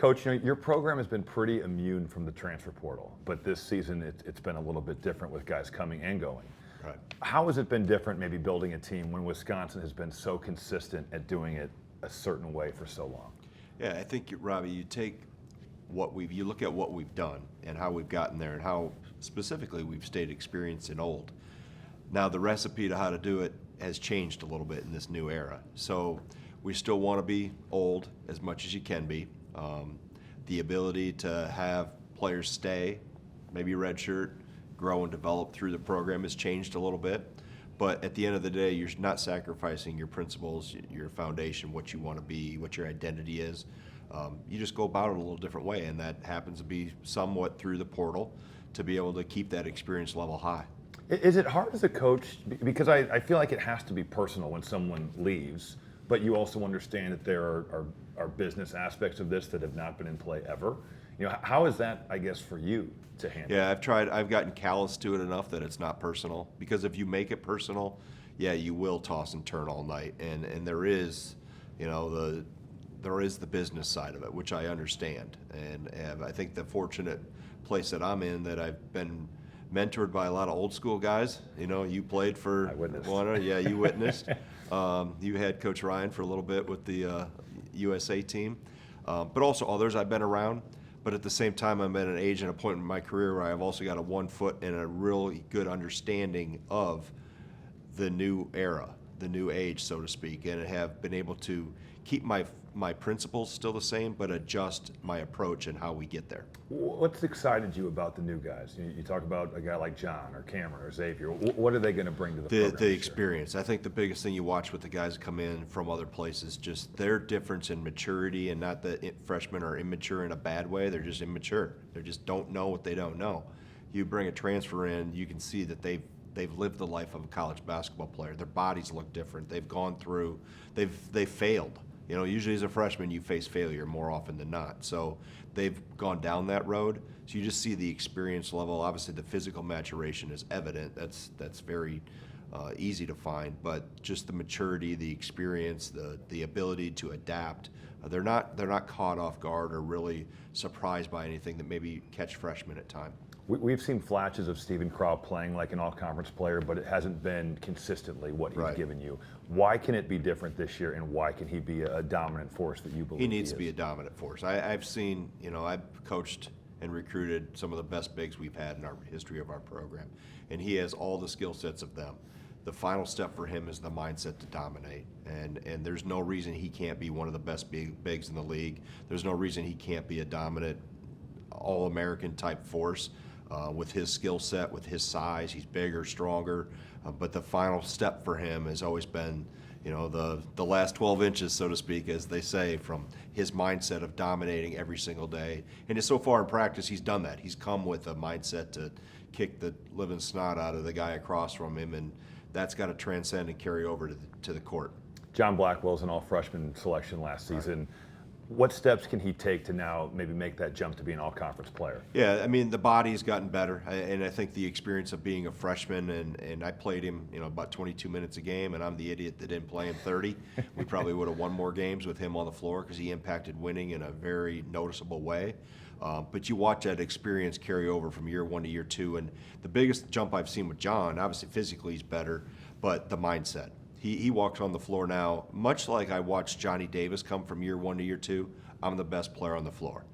Coach, your program has been pretty immune from the transfer portal, but this season it's been a little bit different with guys coming and going. Right. How has it been different maybe building a team when Wisconsin has been so consistent at doing it a certain way for so long? Yeah, I think, Robbie, you look at what we've done and how we've gotten there and how specifically we've stayed experienced and old. Now the recipe to how to do it has changed a little bit in this new era. So we still want to be old as much as you can be. The ability to have players stay, maybe redshirt, grow and develop through the program has changed a little bit. But at the end of the day, you're not sacrificing your principles, your foundation, what you want to be, what your identity is. You just go about it a little different way, and that happens to be somewhat through the portal to be able to keep that experience level high. Is it hard as a coach? Because I feel like it has to be personal when someone leaves, but you also understand that there are business aspects of this that have not been in play ever. How is that, I guess, for you to handle? Yeah, I've gotten callous to it enough that it's not personal, because if you make it personal, yeah, you will toss and turn all night, and there is, there is the business side of it, which I understand, and I think the fortunate place that I'm in, that I've been mentored by a lot of old school guys. You played for one, yeah, you witnessed. You had Coach Ryan for a little bit with the USA team, but also others I've been around. But at the same time, I'm at an age and a point in my career where I've also got a 1 foot and a really good understanding of the new era, the new age, so to speak, and have been able to keep my principles still the same, but adjust my approach and how we get there. What's excited you about the new guys? You talk about a guy like John or Cameron or Xavier. What are they going to bring to the program? The experience. I think the biggest thing you watch with the guys that come in from other places, just their difference in maturity, and not that freshmen are immature in a bad way. They're just immature. They just don't know what they don't know. You bring a transfer in, you can see that they've lived the life of a college basketball player. Their bodies look different. They've gone through. They've failed. Usually as a freshman, you face failure more often than not. So they've gone down that road. So you just see the experience level. Obviously, the physical maturation is evident. That's very easy to find. But just the maturity, the experience, the ability to adapt. They're not caught off guard or really surprised by anything that maybe catch freshmen at time. We've seen flashes of Steven Crow playing like an all-conference player, but it hasn't been consistently what he's given you. Why can it be different this year, and why can he be a dominant force that you believe he needs to be a dominant force? I've seen, I've coached and recruited some of the best bigs we've had in our history of our program, and he has all the skill sets of them. The final step for him is the mindset to dominate, and there's no reason he can't be one of the best bigs in the league. There's no reason he can't be a dominant All-American type force. With his skill set, with his size, he's bigger, stronger, but the final step for him has always been, the last 12 inches, so to speak, as they say, from his mindset of dominating every single day. And so far in practice, he's done that. He's come with a mindset to kick the living snot out of the guy across from him, and that's got to transcend and carry over to the court. John Blackwell's an all-freshman selection last season. Right. What steps can he take to now maybe make that jump to be an all-conference player? Yeah, the body's gotten better, and I think the experience of being a freshman, and I played him, about 22 minutes a game, and I'm the idiot that didn't play him 30. We probably would have won more games with him on the floor because he impacted winning in a very noticeable way. But you watch that experience carry over from year one to year two, and the biggest jump I've seen with John, obviously physically he's better, but the mindset. He walks on the floor now, much like I watched Johnny Davis come from year one to year two. I'm the best player on the floor,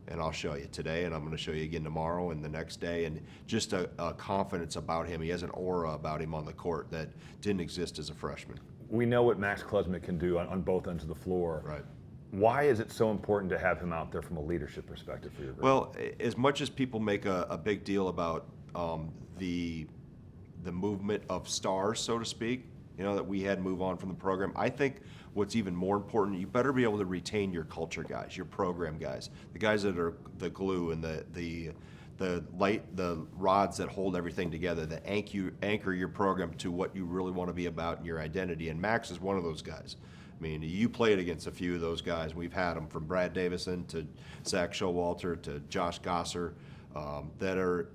and I'll show you today, and I'm going to show you again tomorrow and the next day, and just a confidence about him. He has an aura about him on the court that didn't exist as a freshman. We know what Max Klesmit can do on both ends of the floor. Right. Why is it so important to have him out there from a leadership perspective for your group? Well, as much as people make a big deal about the movement of stars, so to speak, that we had move on from the program, I think what's even more important, you better be able to retain your culture guys, your program guys, the guys that are the glue and the rods that hold everything together, that anchor your program to what you really want to be about and your identity. And Max is one of those guys. You played against a few of those guys. We've had them from Brad Davison to Zach Showalter to Josh Gosser that are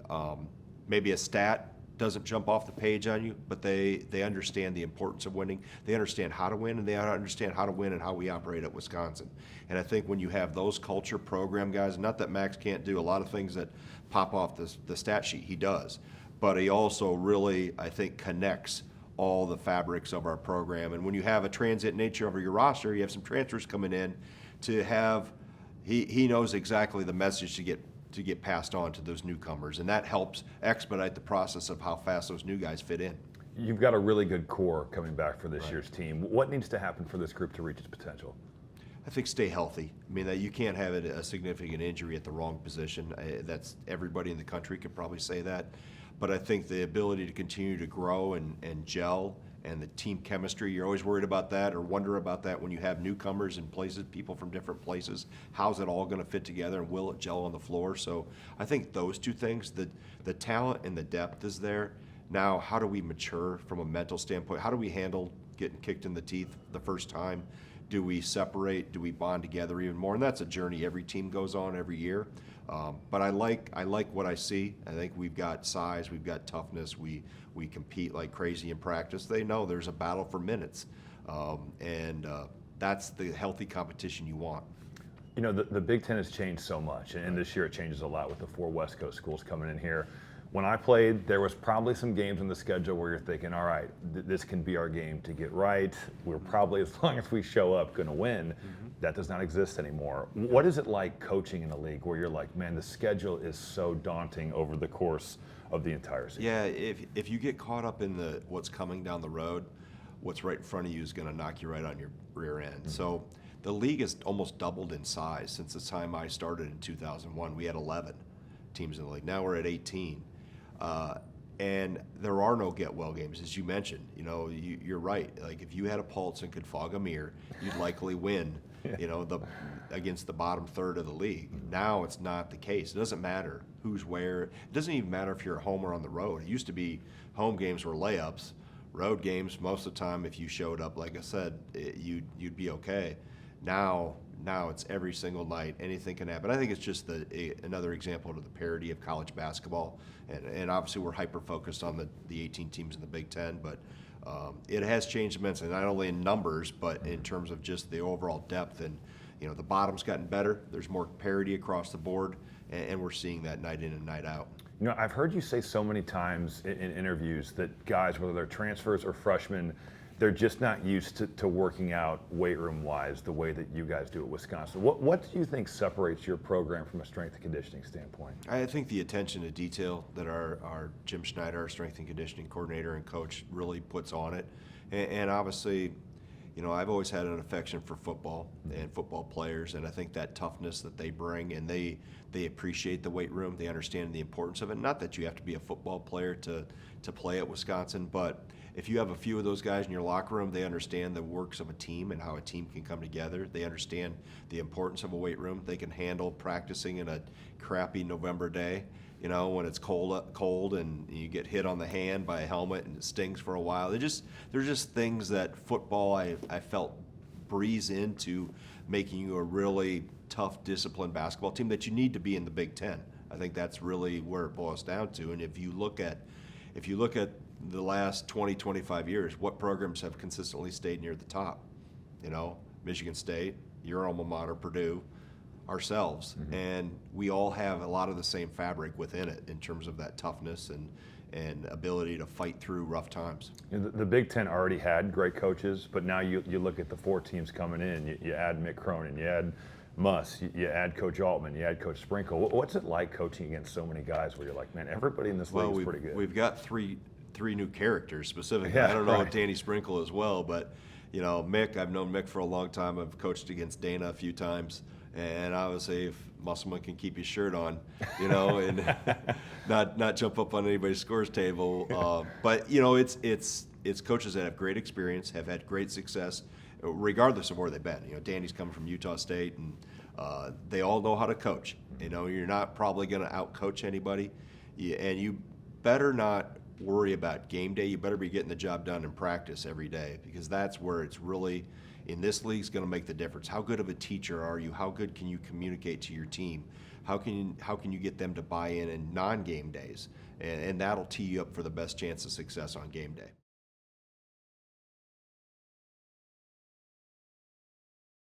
maybe a stat doesn't jump off the page on you, but they understand the importance of winning. They understand how to win, and they understand how to win and how we operate at Wisconsin. And I think when you have those culture program guys, not that Max can't do a lot of things that pop off the stat sheet, he does, but he also really, I think, connects all the fabrics of our program. And when you have a transient nature over your roster, you have some transfers coming in to have, he knows exactly the message to get passed on to those newcomers, and that helps expedite the process of how fast those new guys fit in. You've got a really good core coming back for this year's team. What needs to happen for this group to reach its potential? I think stay healthy. I mean, that you can't have a significant injury at the wrong position. That's everybody in the country could probably say that. But I think the ability to continue to grow and gel, and the team chemistry, you're always worried about that or wonder about that when you have newcomers in places, people from different places. How's it all going to fit together, and will it gel on the floor? So I think those two things, the talent and the depth is there. Now, how do we mature from a mental standpoint? How do we handle getting kicked in the teeth the first time? Do we separate? Do we bond together even more? And that's a journey every team goes on every year. But I like what I see. I think we've got size, we've got toughness. We compete like crazy in practice. They know there's a battle for minutes, and that's the healthy competition you want. You know, the Big Ten has changed so much, and this year it changes a lot with the 4 West Coast schools coming in here. When I played, there was probably some games on the schedule where you're thinking, all right, this can be our game to get right. We're probably, as long as we show up, going to win. That does not exist anymore. What is it like coaching in a league where you're like, man, the schedule is so daunting over the course of the entire season? Yeah, if you get caught up in what's coming down the road, what's right in front of you is going to knock you right on your rear end. So the league has almost doubled in size since the time I started in 2001. We had 11 teams in the league. Now we're at 18. And there are no get-well games, as you mentioned. You know, you're right. Like, if you had a pulse and could fog a mirror, you'd likely win, you know, against the bottom third of the league. Now it's not the case. It doesn't matter who's where. It doesn't even matter if you're at home or on the road. It used to be home games were layups. Road games, most of the time, if you showed up, like I said, you'd be okay. Now it's every single night. Anything can happen. I think it's just another example of the parity of college basketball. And obviously we're hyper-focused on the 18 teams in the Big Ten, but it has changed immensely, not only in numbers, but in terms of just the overall depth. And, you know, the bottom's gotten better. There's more parity across the board, and we're seeing that night in and night out. You know, I've heard you say so many times in interviews that guys, whether they're transfers or freshmen, they're just not used to working out weight room wise the way that you guys do at Wisconsin. What do you think separates your program from a strength and conditioning standpoint? I think the attention to detail that our Jim Schneider, our strength and conditioning coordinator and coach, really puts on it. And obviously, you know, I've always had an affection for football and football players, and I think that toughness that they bring, and they appreciate the weight room. They understand the importance of it. Not that you have to be a football player to play at Wisconsin, but if you have a few of those guys in your locker room, they understand the works of a team and how a team can come together. They understand the importance of a weight room. They can handle practicing in a crappy November day, you know, when it's cold and you get hit on the hand by a helmet and it stings for a while. They're just things that football, I felt, breeze into making you a really tough, disciplined basketball team that you need to be in the Big Ten. I think that's really where it boils down to. And if you look at the last 20, 25 years, what programs have consistently stayed near the top? You know, Michigan State, your alma mater, Purdue, ourselves. And we all have a lot of the same fabric within it in terms of that toughness and ability to fight through rough times. You know, the Big Ten already had great coaches, but now you look at the 4 teams coming in. You add Mick Cronin, you add Muss, you add Coach Altman, you add Coach Sprinkle. What's it like coaching against so many guys where you're like, man, everybody in this league is pretty good? We've got three new characters specifically. Yeah, I don't know right. if Danny Sprinkle as well, but you know, Mick, I've known Mick for a long time. I've coached against Dana a few times, and obviously if Musselman can keep his shirt on, you know, and not jump up on anybody's scores table. But you know, it's coaches that have great experience, have had great success, regardless of where they've been. You know, Danny's coming from Utah State, and they all know how to coach. You know, you're not probably going to out-coach anybody, and you better not worry about game day. You better be getting the job done in practice every day, because that's where it's really in this league is going to make the difference. How good of a teacher are you? How good can you communicate to your team? How can you get them to buy in non-game days? And that'll tee you up for the best chance of success on game day.